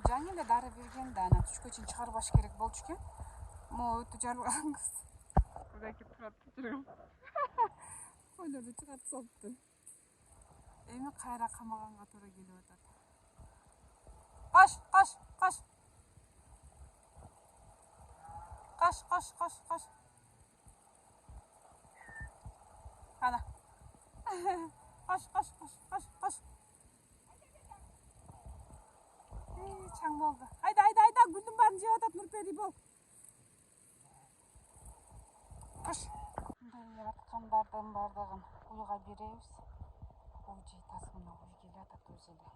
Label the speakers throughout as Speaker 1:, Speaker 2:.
Speaker 1: жаңы эле дары берген да анан түшкө чейин чыгарбаш керек болчу экен. Могу өтө жарылган кыз. Кудай келип турат жүргөм. Ойлорду чыгарып салыптыр. Эми кайра камаганга туура келип атат. Каш. Ana. Koş. Çaң oldu. Ayda. Gülдің барын жеп атат Нурпери бол. Koş. Мындай аткандардын бардыгын уйга беребиз. Уй жейтасы мына уй келе атат өзү эле.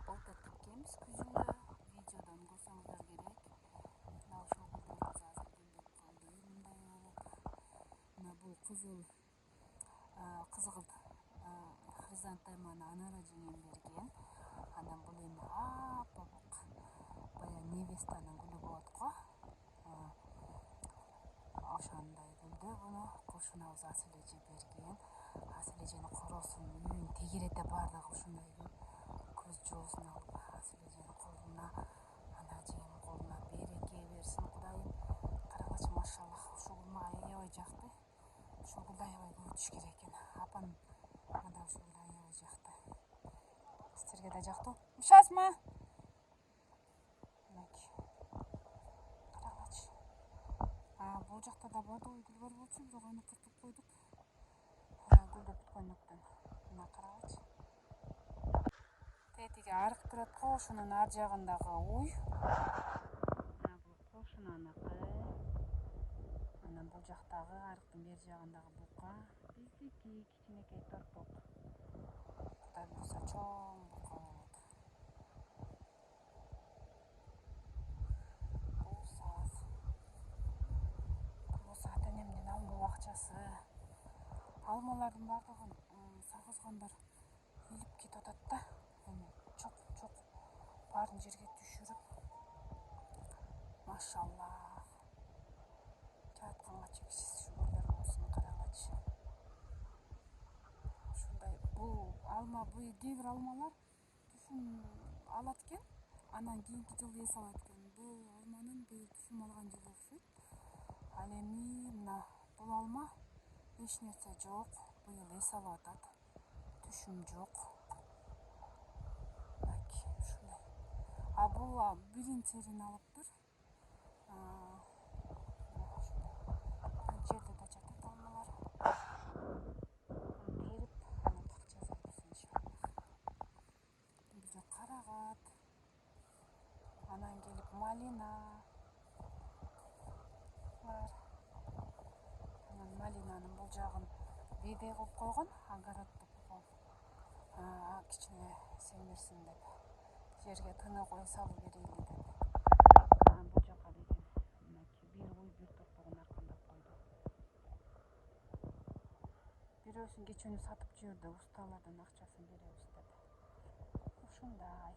Speaker 1: Былтыр тиккенбиз күзүндө, видеодон көрсөңүздөр керек. Мына ошол гүлдөрүбүз азыр гүлдөп калды. Мындай болуп. Мына бул кызгылт хризантеманы Анара жеңем берген. Анан бул эми аппак баягы невестанын гүлү болот го. Ошондой гүлдү буну кошунабыз Асылэже берген. Асылэженин коросун үйүн тегерете бардыгы ушундай көз жоосун алып Асылэженин колуна, Анара жеңемдин колуна береке берсин Кудайым. Карагачы машаллах, ушул гүл мага аябай жакты. Ушул гүлдү аябай көп өтүш керек экен. Апам мында ушул гүл аябай жакты. Силерге да жактуу? Сейчас ма? Карагачы. Бул жакта да бодой гүл бар болчу, бирок аны кыркып койдук. Гүлдөп бүткөндүктөн. Мына карагачы. Тетиги арык турат го, ошонун ар жагындагы уй. Бул кошунаныкы. Анан бул жактагы арыктын бер жагындагы бука. Биздики кичинекей торпок. Кудай буйруса чоң бука болот. Бул ата-энемдин алма бакчасы. Алмалардын бардыгын сагызгандар илип кетип атат да. Эми чок баарын жерге түшүрүп. Машаллах. Жатканга чексиз шүгүрлөр болсун, карагачы. Ушундай бул алма, кээ бир алмалар түшүм алат экен, анан кийинки жылы эс алат экен. Бул алманын быйыл түшүм алган жылы окшойт. Ал эми мына бул алма эч нерсе жок, быйыл эс алып атат. Түшүм жок. Ушундай. Бул биринчерин алыптыр. Жерде да жатат алмалар. Берип, анан кырк жасайбыз иншаллах. Бизде карагат. Анан келип малина бар. Анан малинанын бул жагын бидай кылып койгон, огороддук кылып. Кичине семирсин деп. Жерге тынык ой салып берели деп. Бул жака деген мынакей бир уй бир торпогун аркандап койду. Бирөөсүн кечүүнү сатып жиберди, усталардан акчасын беребиз деп. Ушундай.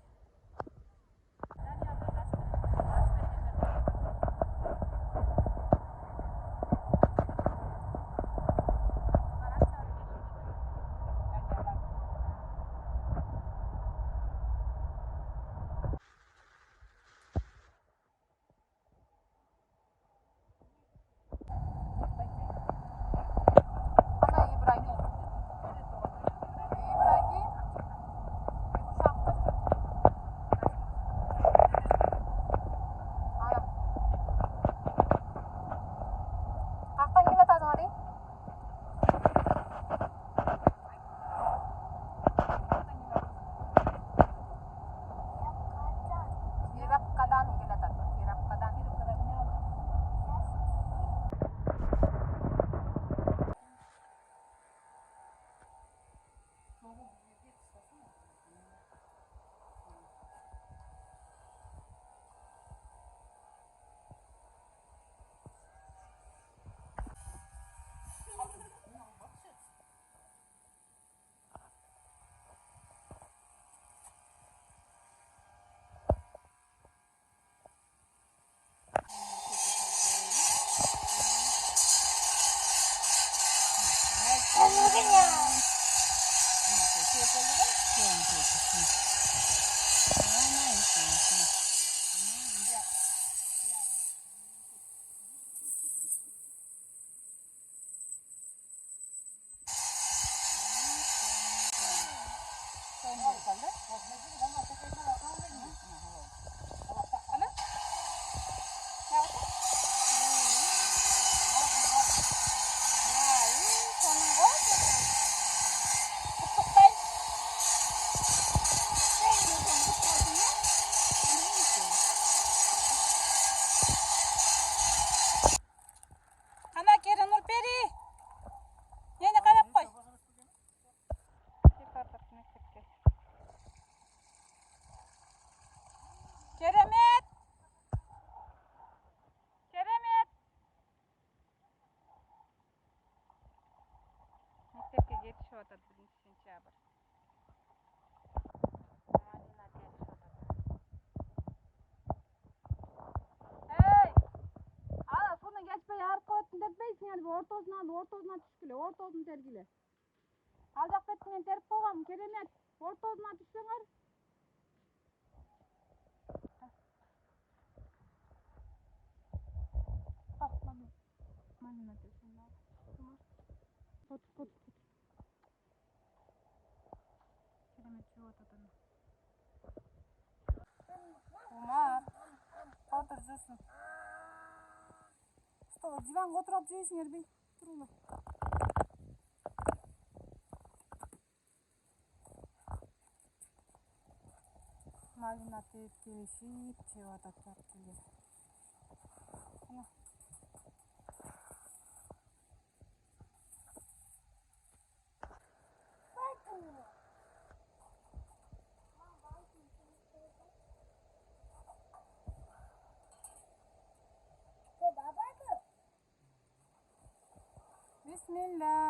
Speaker 1: ортосун ал, ортосуна түшкүлө, ортосун тергиле. Ал жак бетти мен терип койгом, керемет. Ортосуна түшсөңөр. Малина тесин ал. Пот. Керемет жуп атат аны. Умар, отур жуусун. Что, диванга отуруп алып жейсиңерби? Туруңдар. Малина тепкелешип жеп атат жатып келген. Ana. Bismillah.